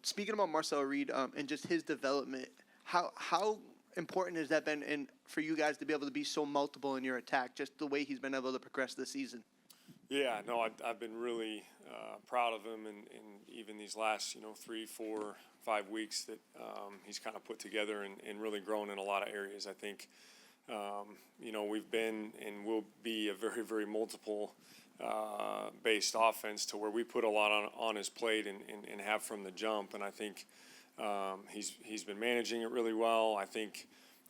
speaking about Marcel Reed and just his development, how important has that been for you guys to be able to be so multiple in your attack, just the way he's been able to progress this season? Yeah, no, I've been really proud of him, and even these last 3, 4, 5 weeks that he's kind of put together and really grown in a lot of areas. I think we've been and will be a very, very multiple based offense to where we put a lot on his plate and have from the jump, and I think he's been managing it really well. I think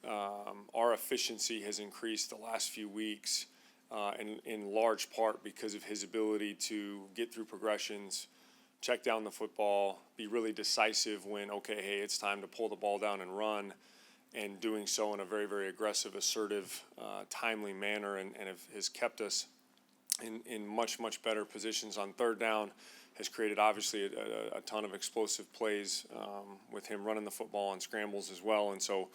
our efficiency has increased the last few weeks. In large part because of his ability to get through progressions, check down the football, be really decisive when, okay, hey, it's time to pull the ball down and run, and doing so in a very, very aggressive, assertive, timely manner, and has kept us in much, much better positions on third down, has created obviously a ton of explosive plays with him running the football on scrambles as well, and so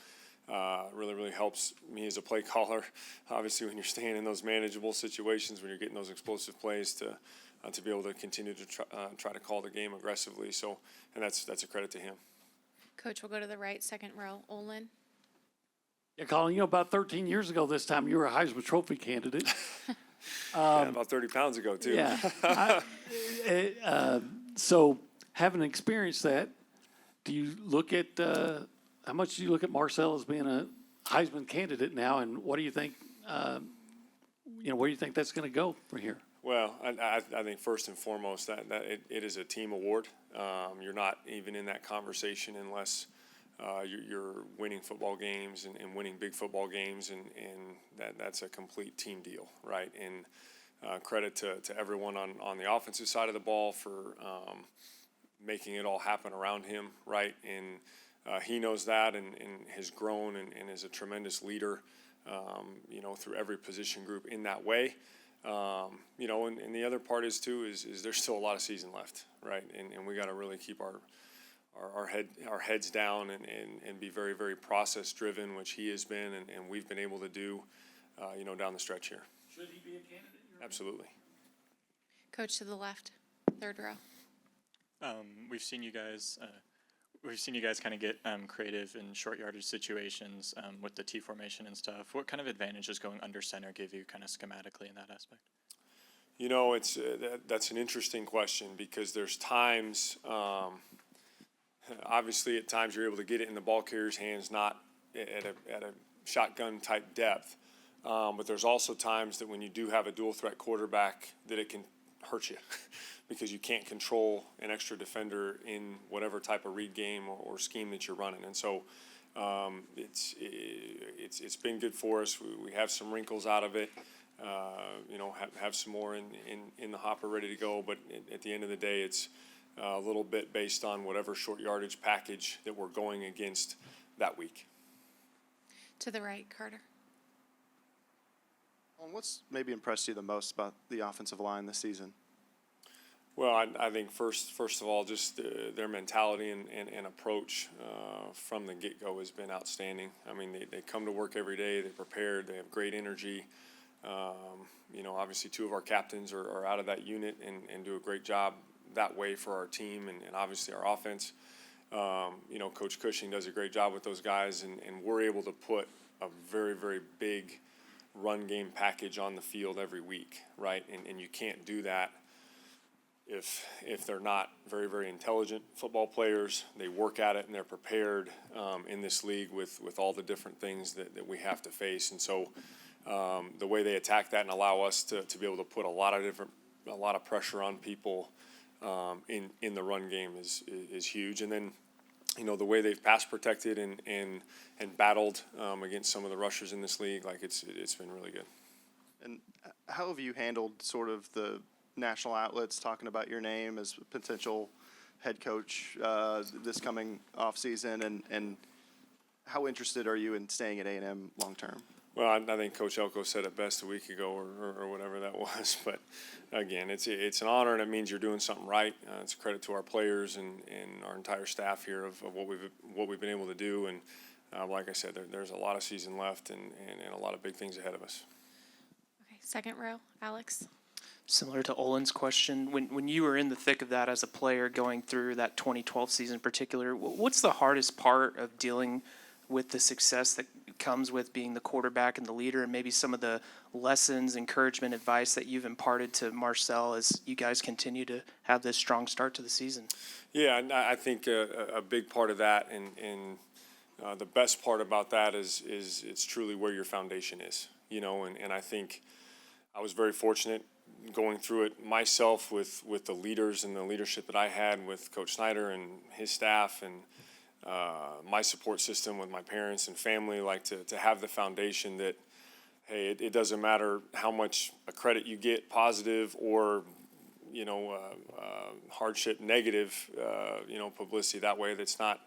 really, really helps me as a play caller. Obviously, when you're staying in those manageable situations, when you're getting those explosive plays, to be able to continue to try to call the game aggressively. So, and that's a credit to him. Coach, we'll go to the right, second row. Olin. Yeah, Collin, about 13 years ago this time, you were a Heisman Trophy candidate. About 30 pounds ago, too. Yeah. So, having experienced that, do you look at how much do you look at Marcel as being a Heisman candidate now, and what do you think? Where do you think that's going to go from here? Well, I think first and foremost that it is a team award. You're not even in that conversation unless you're winning football games and winning big football games, and that's a complete team deal, right? And credit to everyone on the offensive side of the ball for making it all happen around him, right? And he knows that and has grown and is a tremendous leader, through every position group in that way. And the other part is there's still a lot of season left, right? And we got to really keep our heads down and be very, very process driven, which he has been, and we've been able to do, down the stretch here. Should he be a candidate? Absolutely. Coach to the left, third row. We've seen you guys kind of get creative in short yardage situations with the T formation and stuff. What kind of advantage does going under center give you kind of schematically in that aspect? It's that's an interesting question because there's times, obviously at times you're able to get it in the ball carrier's hands, not at a shotgun type depth. But there's also times that when you do have a dual threat quarterback that it can hurt you because you can't control an extra defender in whatever type of read game or scheme that you're running. And so it's been good for us. We have some wrinkles out of it, have some more in the hopper ready to go. But at the end of the day, it's a little bit based on whatever short yardage package that we're going against that week. To the right, Carter. What's maybe impressed you the most about the offensive line this season? Well, I think first of all, just their mentality and approach from the get-go has been outstanding. I mean, they come to work every day. They're prepared. They have great energy. Obviously two of our captains are out of that unit and do a great job that way for our team and obviously our offense. Coach Cushing does a great job with those guys, and we're able to put a very, very big run game package on the field every week, right? And you can't do that if they're not very, very intelligent football players. They work at it and they're prepared in this league with all the different things that we have to face. And so the way they attack that and allow us to be able to put a lot of pressure on people in the run game is huge. And then the way they've pass protected and battled against some of the rushers in this league, like it's been really good. And how have you handled sort of the national outlets talking about your name as a potential head coach this coming off season, and how interested are you in staying at A&M long term? Well, I think Coach Elko said it best a week ago or whatever that was. But, again, it's an honor, and it means you're doing something right. It's a credit to our players and our entire staff here of what we've been able to do. And, like I said, there's a lot of season left and a lot of big things ahead of us. Okay, second row, Alex. Similar to Olin's question, when you were in the thick of that as a player going through that 2012 season in particular, what's the hardest part of dealing with the success that comes with being the quarterback and the leader, and maybe some of the lessons, encouragement, advice that you've imparted to Marcel as you guys continue to have this strong start to the season? Yeah, and I think a big part of that, and the best part about that is it's truly where your foundation is, you know, and I think I was very fortunate going through it myself with the leaders and the leadership that I had with Coach Snyder and his staff, and my support system with my parents and family, like to have the foundation that, hey, it doesn't matter how much credit you get, positive or, you know, hardship, negative, you know, publicity that way. It's not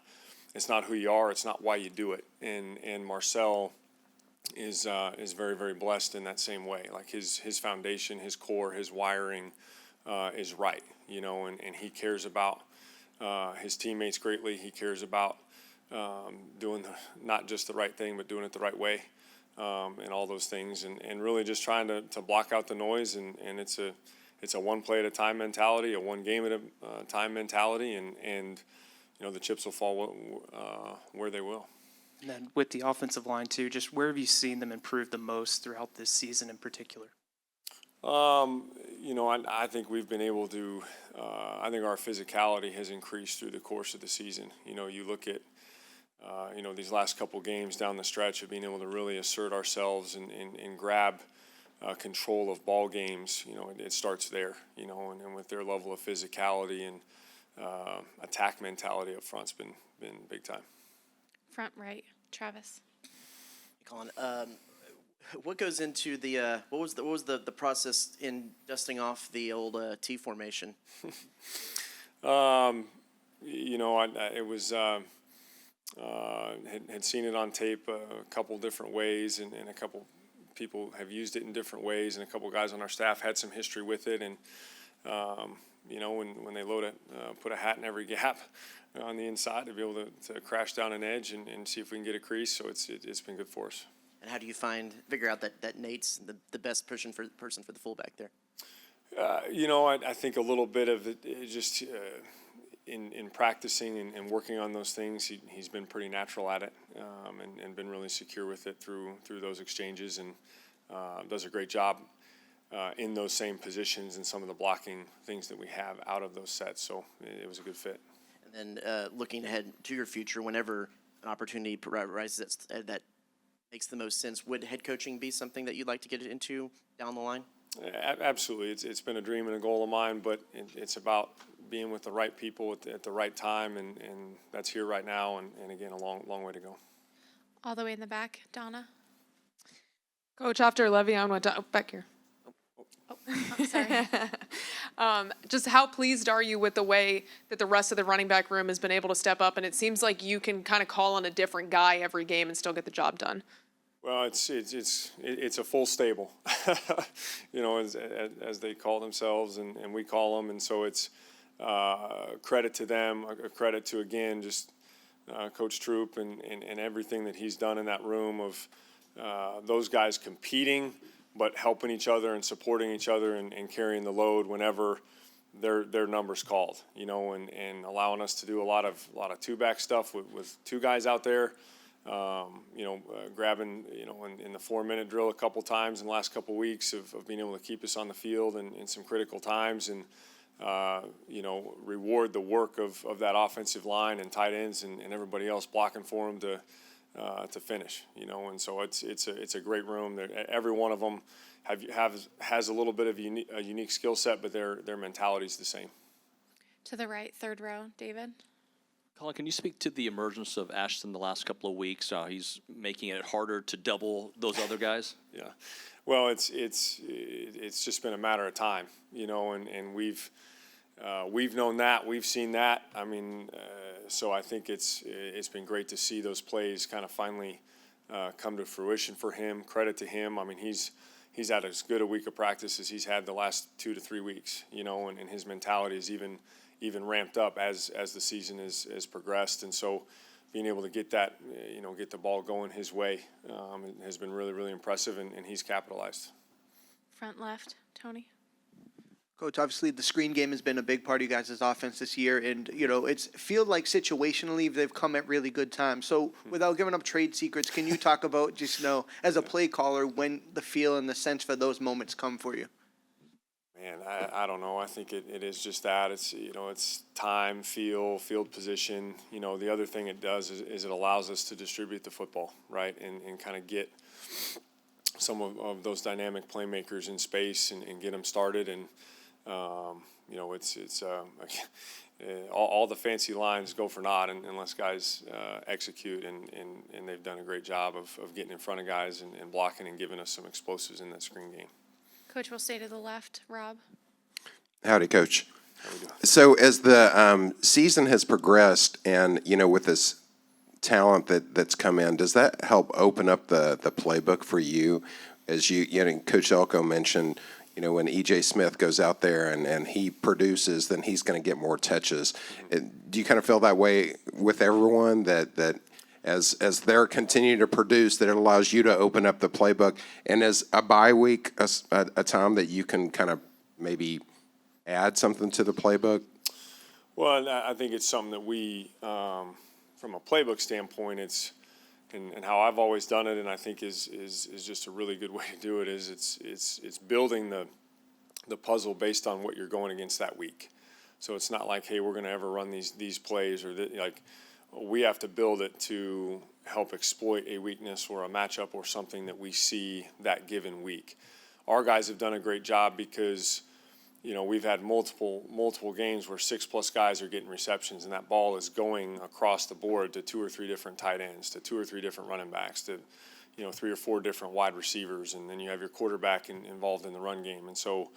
who you are. It's not why you do it. And Marcel is very, very blessed in that same way. Like his foundation, his core, his wiring is right, you know, and he cares about his teammates greatly. He cares about doing not just the right thing, but doing it the right way, and all those things, and really just trying to block out the noise. And it's a one play at a time mentality, a one game at a time mentality, and you know, the chips will fall where they will. And then with the offensive line too, just where have you seen them improve the most throughout this season in particular? You know, I think we've been able to, I think our physicality has increased through the course of the season. You know, you look at, you know, these last couple games down the stretch of being able to really assert ourselves and grab control of ball games. You know, it starts there, you know, and with their level of physicality and attack mentality up front's been big time. Front right, Travis. Collin, what goes into the what was the process in dusting off the old T formation? You know, it was had seen it on tape a couple different ways, and a couple people have used it in different ways, and a couple guys on our staff had some history with it, and you know, when they load it, put a hat in every gap on the inside to be able to crash down an edge and see if we can get a crease. So it's been good for us. And how do you figure out that Nate's the best person for the fullback there? You know, I think a little bit of it just in practicing and working on those things, he's been pretty natural at it, and been really secure with it through those exchanges, and does a great job in those same positions and some of the blocking things that we have out of those sets. So it was a good fit. And then looking ahead to your future, whenever an opportunity arises that makes the most sense, would head coaching be something that you'd like to get into down the line? Absolutely. It's been a dream and a goal of mine, but it's about being with the right people at the right time, and that's here right now, and again, a long way to go. All the way in the back, Donna. Coach, after Le'Veon went down, back here. Oh, sorry. Just how pleased are you with the way that the rest of the running back room has been able to step up? And it seems like you can kind of call on a different guy every game and still get the job done. Well, it's a full stable, you know, as they call themselves, and we call them, and so it's credit to them, a credit to, again, just Coach Troop and everything that he's done in that room of those guys competing, but helping each other and supporting each other and carrying the load whenever their numbers called, you know, and allowing us to do a lot of two-back stuff with two guys out there. You know, grabbing, you know, in the 4-minute drill a couple times in the last couple weeks of being able to keep us on the field in some critical times, and you know, reward the work of that offensive line and tight ends and everybody else blocking for them to finish, you know. And so it's a great room. Every one of them has a little bit of a unique skill set, but their mentality is the same. To the right, third row, David. Collin, can you speak to the emergence of Ashton the last couple of weeks? He's making it harder to double those other guys. Yeah, well, it's just been a matter of time, you know, and we've known that, we've seen that. I mean, so I think it's been great to see those plays kind of finally come to fruition for him. Credit to him. I mean, he's had as good a week of practice as he's had the last 2 to 3 weeks, you know, and his mentality is even ramped up as the season has progressed. And so being able to get that, you know, get the ball going his way has been really, really impressive, and he's capitalized. Front left, Tony. Coach, obviously the screen game has been a big part of you guys' offense this year, and it's feel like situationally they've come at really good times. So without giving up trade secrets, can you talk about just as a play caller when the feel and the sense for those moments come for you? Man, I don't know. I think it is just that. It's it's time, feel, field position. The other thing it does is it allows us to distribute the football, right, and kind of get some of those dynamic playmakers in space and get them started. And it's all the fancy lines go for naught unless guys execute, and they've done a great job of getting in front of guys and blocking and giving us some explosives in that screen game. Coach will stay to the left. Rob? Howdy, Coach. How we doing? So as the season has progressed, and with this talent that's come in, does that help open up the playbook for you? As Coach Elko mentioned, when E.J. Smith goes out there and he produces, then he's going to get more touches. Do you kind of feel that way with everyone, that as they're continuing to produce, that it allows you to open up the playbook? And as a bye week, a time that you can kind of maybe add something to the playbook? Well, I think it's something that we, from a playbook standpoint, it's and how I've always done it, and I think is just a really good way to do it. Is it's building the puzzle based on what you're going against that week. So it's not like, hey, we're going to ever run these plays, or we have to build it to help exploit a weakness or a matchup or something that we see that given week. Our guys have done a great job because we've had multiple games where 6+ guys are getting receptions, and that ball is going across the board to 2 or 3 different tight ends, to 2 or 3 different running backs, to 3 or 4 different wide receivers, and then you have your quarterback involved in the run game. And so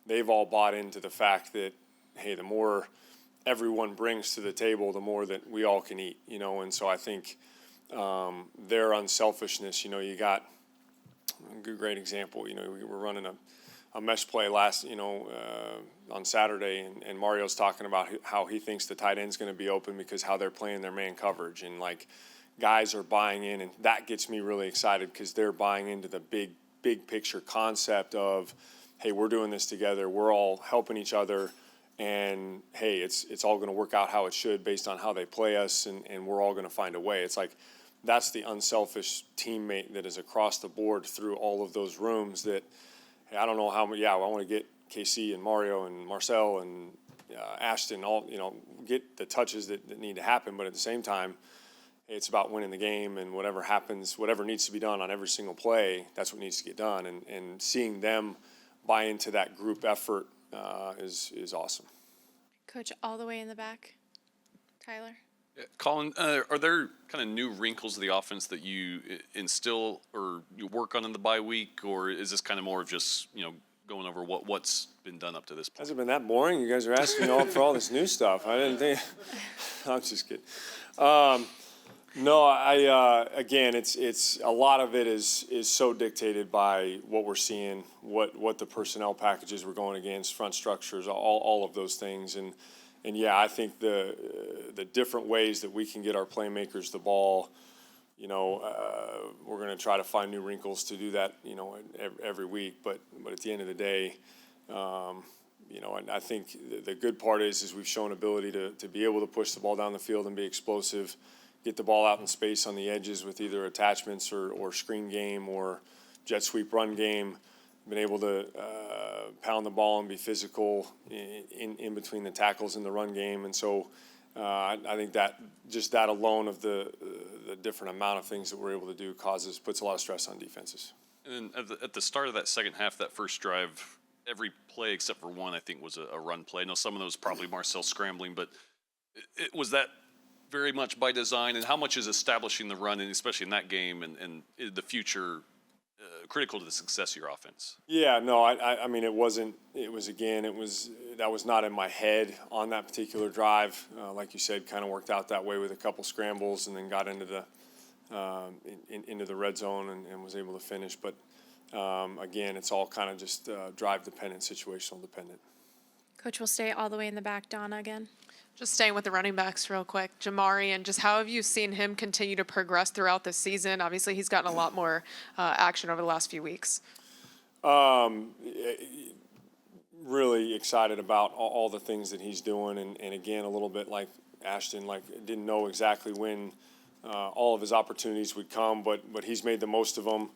they've all bought into the fact that, hey, the more everyone brings to the table, the more that we all can eat, and so I think their unselfishness, you got a great example, we were running a mesh play on Saturday, and Mario's talking about how he thinks the tight end's going to be open because how they're playing their man coverage, and guys are buying in, and that gets me really excited because they're buying into the big picture concept of, hey, we're doing this together, we're all helping each other, and hey, it's all going to work out how it should based on how they play us, and we're all going to find a way. It's like that's the unselfish teammate that is across the board through all of those rooms that, hey, I don't know how many, I want to get KC and Mario and Marcel and Ashton, all, get the touches that need to happen, but at the same time, it's about winning the game, and whatever happens, whatever needs to be done on every single play, that's what needs to get done, and seeing them buy into that group effort is awesome. Coach, all the way in the back. Tyler? Collin, are there kind of new wrinkles of the offense that you instill or you work on in the bye week, or is this kind of more of just going over what's been done up to this point? Has it been that boring? You guys are asking me all for all this new stuff. I didn't think. I'm just kidding. No, again, it's a lot of it is so dictated by what we're seeing, what the personnel packages we're going against, front structures, all of those things, and yeah, I think the different ways that we can get our playmakers the ball, we're going to try to find new wrinkles to do that, every week. But at the end of the day, and I think the good part is we've shown ability to be able to push the ball down the field and be explosive, get the ball out in space on the edges with either attachments or screen game or jet sweep run game, been able to pound the ball and be physical in between the tackles in the run game. And so I think that just that alone of the different amount of things that we're able to do puts a lot of stress on defenses. And then at the start of that second half, that first drive, every play except for one, I think, was a run play. I know some of those probably Marcel scrambling, but was that very much by design? And how much is establishing the run, and especially in that game and the future, critical to the success of your offense? Yeah, no, I mean, that was not in my head on that particular drive. Like you said, kind of worked out that way with a couple scrambles, and then got into the red zone and was able to finish. But again, it's all kind of just drive dependent, situational dependent. Coach will stay all the way in the back. Donna again. Just staying with the running backs real quick. Jamarion, just how have you seen him continue to progress throughout the season? Obviously, he's gotten a lot more action over the last few weeks. really excited about all the things that he's doing, and again, a little bit like Ashton, like didn't know exactly when all of his opportunities would come, but he's made the most of them.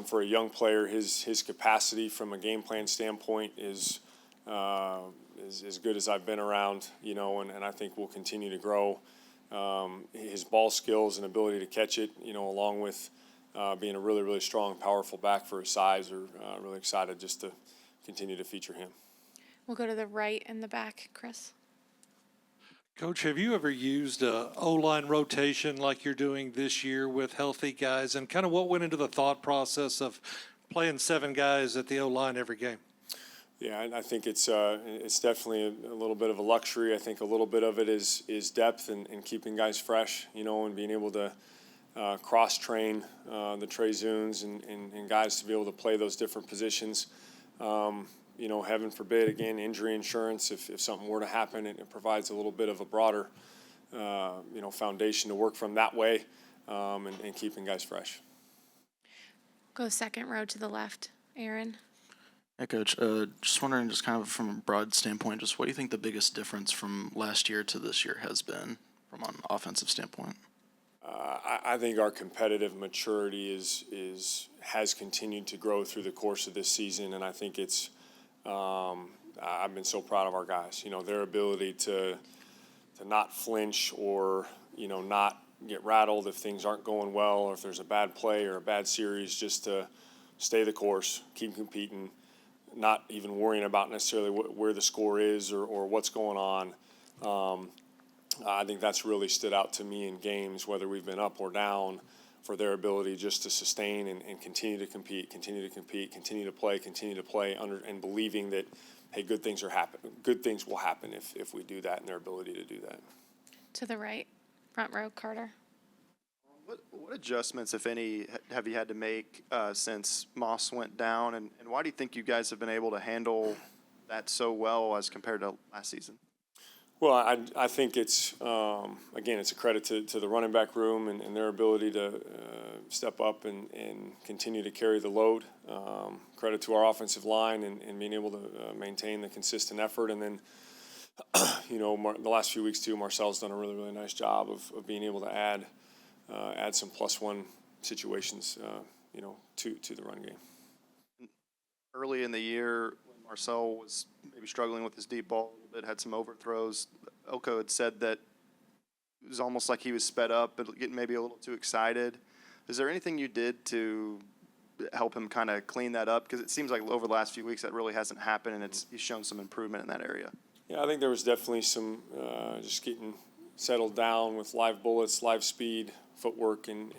For a young player, his capacity from a game plan standpoint is as good as I've been around, you know, and I think will continue to grow. His ball skills and ability to catch it, you know, along with being a really, really strong, powerful back for his size, are really excited just to continue to feature him. We'll go to the right and the back, Chris. Coach, have you ever used a O-line rotation like you're doing this year with healthy guys, and kind of what went into the thought process of playing 7 guys at the O-line every game? Yeah, I think it's definitely a little bit of a luxury. I think a little bit of it is depth and keeping guys fresh, you know, and being able to cross-train the Trey Zunes and guys to be able to play those different positions. You know, heaven forbid, again, injury insurance, if something were to happen, it provides a little bit of a broader, you know, foundation to work from that way, and keeping guys fresh. Go second row to the left, Aaron. Hey, Coach. Just wondering, just kind of from a broad standpoint, just what do you think the biggest difference from last year to this year has been from an offensive standpoint? I think our competitive maturity has continued to grow through the course of this season, and I think it's I've been so proud of our guys. You know, their ability to not flinch or, you know, not get rattled if things aren't going well or if there's a bad play or a bad series, just to stay the course, keep competing, not even worrying about necessarily where the score is or what's going on. I think that's really stood out to me in games, whether we've been up or down, for their ability just to sustain and continue to compete, continue to play and believing that, hey, good things will happen if we do that, and their ability to do that. To the right, front row, Carter. What adjustments, if any, have you had to make since Moss went down, and why do you think you guys have been able to handle that so well as compared to last season? Well, I think it's, again, it's a credit to the running back room and their ability to step up and continue to carry the load. Credit to our offensive line and being able to maintain the consistent effort. And then, you know, the last few weeks too, Marcel's done a really, really nice job of being able to add some +1 situations, you know, to the run game. Early in the year, when Marcel was maybe struggling with his deep ball a little bit, had some overthrows, Oko had said that it was almost like he was sped up, but getting maybe a little too excited. Is there anything you did to help him kind of clean that up? Because it seems like over the last few weeks that really hasn't happened, and he's shown some improvement in that area. Yeah, I think there was definitely some just getting settled down with live bullets, live speed, footwork, and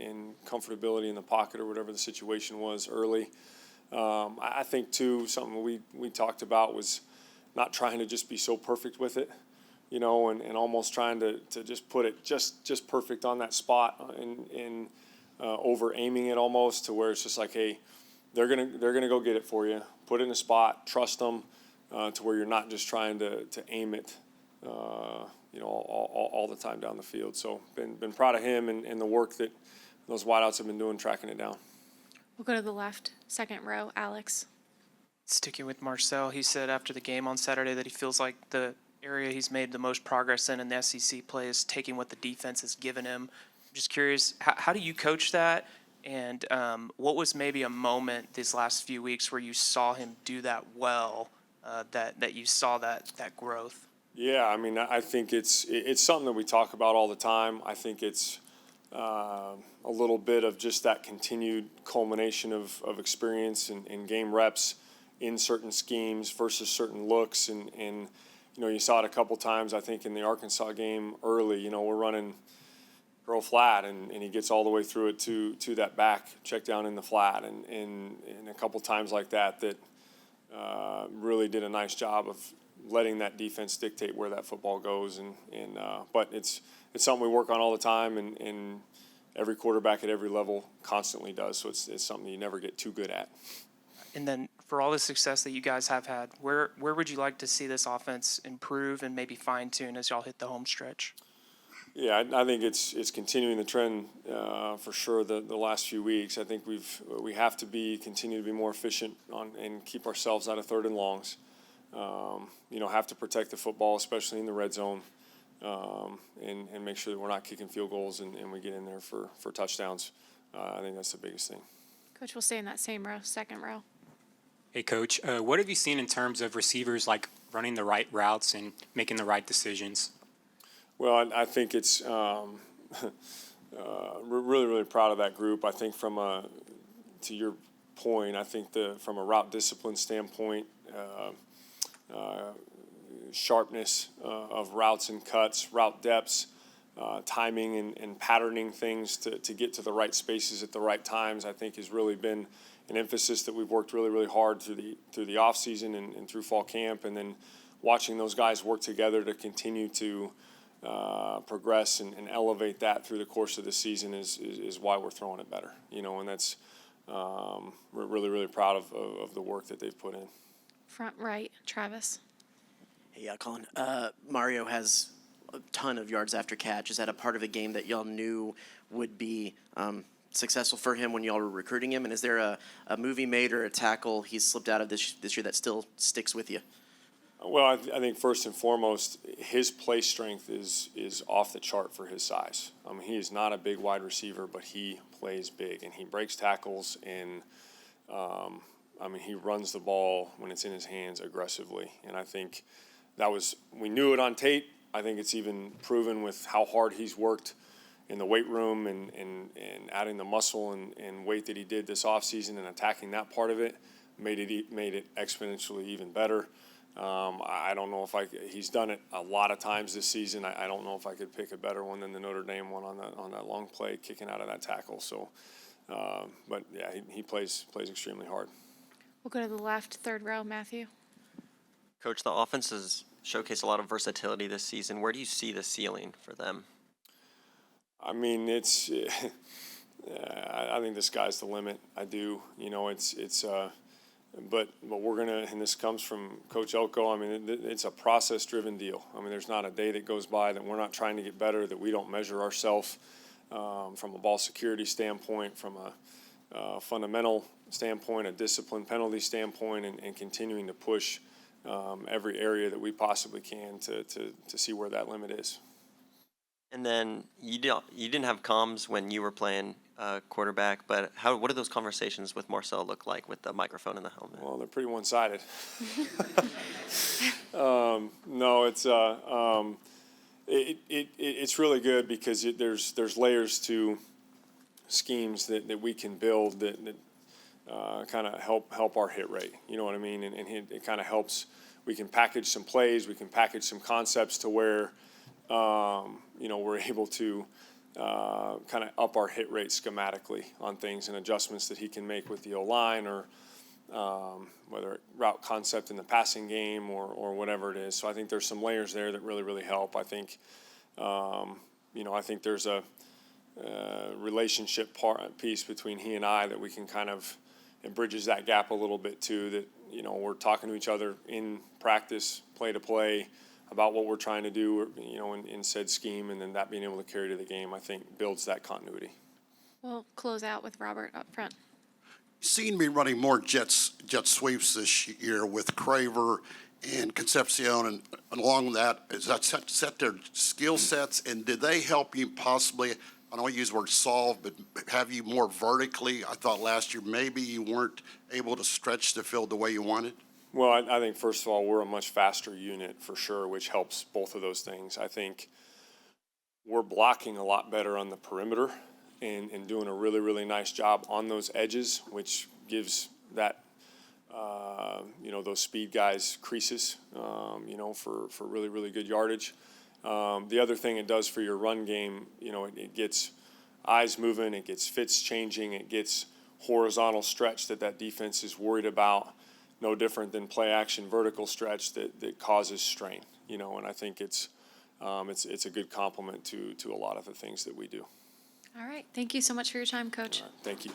comfortability in the pocket or whatever the situation was early. I think, too, something we talked about was not trying to just be so perfect with it, you know, and almost trying to just put it just perfect on that spot and over aiming it almost to where it's just like, hey, they're gonna go get it for you. Put it in a spot, trust them to where you're not just trying to aim it, you know, all the time down the field. So been proud of him and the work that those wideouts have been doing, tracking it down. We'll go to the left, second row, Alex. Sticking with Marcel, he said after the game on Saturday that he feels like the area he's made the most progress in the SEC play is taking what the defense has given him. I'm just curious, how do you coach that? And what was maybe a moment these last few weeks where you saw him do that well, that you saw that growth? Yeah, I mean, I think it's something that we talk about all the time. I think it's a little bit of just that continued culmination of experience and game reps in certain schemes versus certain looks. And you know, you saw it a couple times, I think, in the Arkansas game early. You know, we're running curl flat, and he gets all the way through it to that back check down in the flat. And a couple times like that really did a nice job of letting that defense dictate where that football goes. But it's something we work on all the time, and every quarterback at every level constantly does. So it's something you never get too good at. And then for all the success that you guys have had, where would you like to see this offense improve and maybe fine tune as y'all hit the home stretch? Yeah, I think it's continuing the trend for sure. The last few weeks, I think we have to continue to be more efficient and keep ourselves out of 3rd and longs. have to protect the football, especially in the red zone, and make sure that we're not kicking field goals and we get in there for touchdowns. I think that's the biggest thing. Coach, we'll stay in that same row, second row. Hey, Coach, what have you seen in terms of receivers like running the right routes and making the right decisions? Well, I think it's we're really, really proud of that group. I think to your point, I think from a route discipline standpoint, sharpness of routes and cuts, route depths, timing and patterning things to get to the right spaces at the right times, I think has really been an emphasis that we've worked really, really hard through the off season and through fall camp, and then watching those guys work together to continue to progress and elevate that through the course of the season is why we're throwing it better, and that's we're really, really proud of the work that they've put in. Front right, Travis. Hey, Collin. Mario has a ton of yards after catch. Is that a part of a game that y'all knew would be successful for him when y'all were recruiting him? And is there a movie made or a tackle he's slipped out of this year that still sticks with you? Well, I think first and foremost, his play strength is off the chart for his size. I mean, he is not a big wide receiver, but he plays big and he breaks tackles and he runs the ball when it's in his hands aggressively. And I think we knew it on tape. I think it's even proven with how hard he's worked in the weight room and adding the muscle and weight that he did this offseason and attacking that part of it made it exponentially even better. I don't know if he's done it a lot of times this season. I don't know if I could pick a better one than the Notre Dame one on that long play, kicking out of that tackle. So, but yeah, he plays extremely hard. We'll go to the left, third row, Matthew. Coach, the offense has showcased a lot of versatility this season. Where do you see the ceiling for them? I mean, I think the sky's the limit. I do. But we're gonna, and this comes from Coach Elko. I mean, it's a process-driven deal. I mean, there's not a day that goes by that we're not trying to get better, that we don't measure ourselves from a ball security standpoint, from a fundamental standpoint, a discipline penalty standpoint, and continuing to push every area that we possibly can to see where that limit is. And then you didn't have comms when you were playing quarterback, but what do those conversations with Marcel look like with the microphone in the helmet? Well, they're pretty one-sided. No, it's really good because there's layers to schemes that we can build that kind of help our hit rate. You know what I mean? And it kind of helps. We can package some plays. We can package some concepts to where we're able to kind of up our hit rate schematically on things and adjustments that he can make with the O-line or whether route concept in the passing game or whatever it is. So I think there's some layers there that really, really help. I think, I think there's a relationship piece between he and I that we can kind of, it bridges that gap a little bit too, that, we're talking to each other in practice, play to play, about what we're trying to do, in said scheme, and then that being able to carry to the game, I think, builds that continuity. We'll close out with Robert up front. Seem to be running more jet sweeps this year with Craver and Concepcion, and along with that, is that set their skill sets, and did they help you possibly, I don't use the word solve, but have you more vertically? I thought last year maybe you weren't able to stretch the field the way you wanted. Well, I think, first of all, we're a much faster unit for sure, which helps both of those things. I think we're blocking a lot better on the perimeter and doing a really, really nice job on those edges, which gives that, those speed guys creases, for really, really good yardage. The other thing it does for your run game, it gets eyes moving, it gets fits changing, it gets horizontal stretch that defense is worried about. No different than play action vertical stretch that causes strain, and I think it's a good complement to a lot of the things that we do. All right. Thank you so much for your time, Coach. All right, thank you.